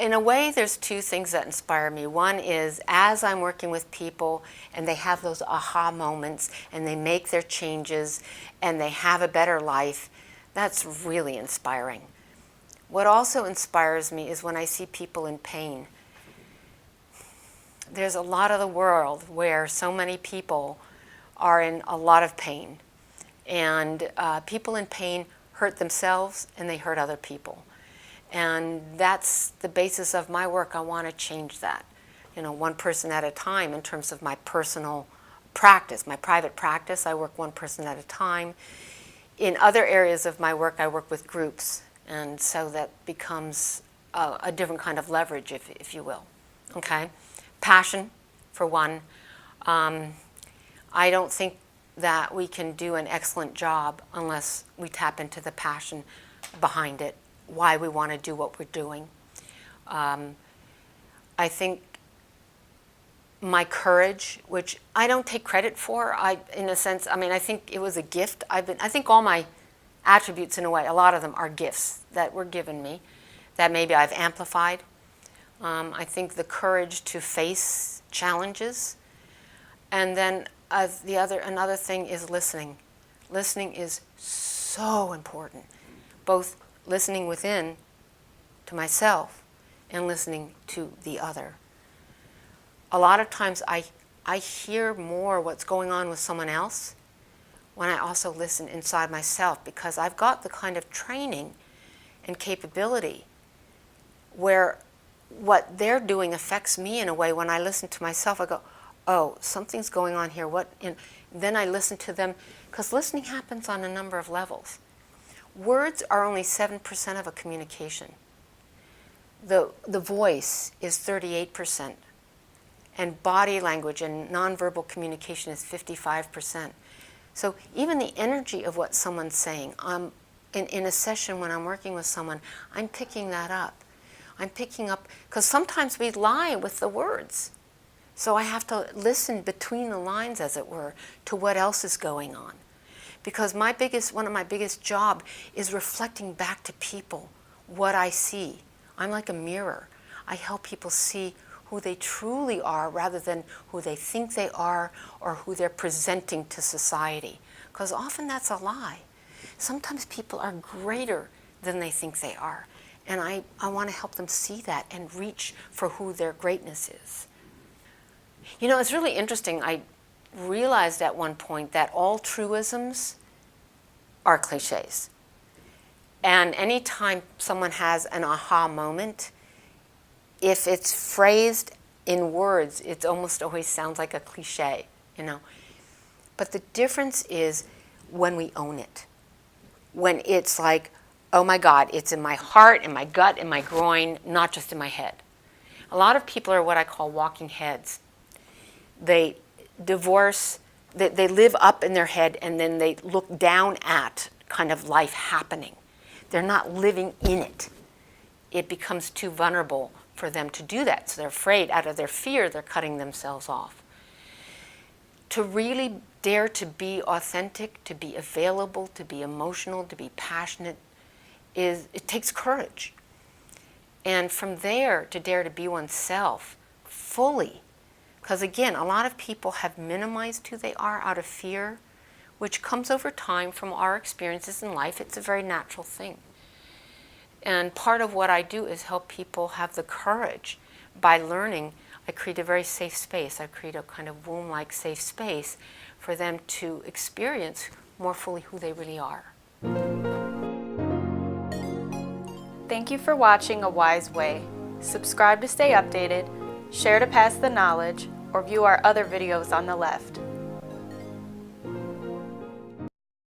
In a way, there's two things that inspire me. One is as I'm working with people and they have those aha moments and they make their changes and they have a better life, that's really inspiring. What also inspires me is when I see people in pain. There's a lot of the world where so many people are in a lot of pain. And people in pain hurt themselves and they hurt other people. And that's the basis of my work. I want to change that, one person at a time in terms of my personal practice. My private practice, I work one person at a time. In other areas of my work, I work with groups. And so that becomes a different kind of leverage, if you will. Okay? Passion, for one. I don't think that we can do an excellent job unless we tap into the passion behind it, why we want to do what we're doing. I think my courage, which I don't take credit for, in a sense, I think it was a gift. I think all my attributes, in a way, a lot of them are gifts that were given me that maybe I've amplified. I think the courage to face challenges. And then another thing is listening. Listening is so important, both listening within to myself and listening to the other. A lot of times I hear more what's going on with someone else when I also listen inside myself, because I've got the kind of training and capability where what they're doing affects me in a way. When I listen to myself, I go, oh, something's going on here. Then I listen to them, because listening happens on a number of levels. Words are only 7% of a communication. The voice is 38%, and body language and nonverbal communication is 55%. So even the energy of what someone's saying, in a session when I'm working with someone, I'm picking that up. I'm picking up, because sometimes we lie with the words. So I have to listen between the lines, as it were, to what else is going on. Because one of my biggest job is reflecting back to people what I see. I'm like a mirror. I help people see who they truly are rather than who they think they are or who they're presenting to society. Because often that's a lie. Sometimes people are greater than they think they are. And I want to help them see that and reach for who their greatness is. It's really interesting. I realized at one point that all truisms are cliches. And anytime someone has an aha moment, if it's phrased in words, it almost always sounds like a cliche, But the difference is when we own it. When it's like, oh my God, it's in my heart, in my gut, in my groin, not just in my head. A lot of people are what I call walking heads. They they live up in their head and then they look down at kind of life happening. They're not living in it. It becomes too vulnerable for them to do that. So they're afraid. Out of their fear, they're cutting themselves off. To really dare to be authentic, to be available, to be emotional, to be passionate, it takes courage. And from there, to dare to be oneself fully. Because again, a lot of people have minimized who they are out of fear, which comes over time from our experiences in life. It's a very natural thing. And part of what I do is help people have the courage. By learning, I create a very safe space. I create a kind of womb-like safe space for them to experience more fully who they really are. Thank you for watching A Wise Way. Subscribe to stay updated, share to pass the knowledge, or view our other videos on the left.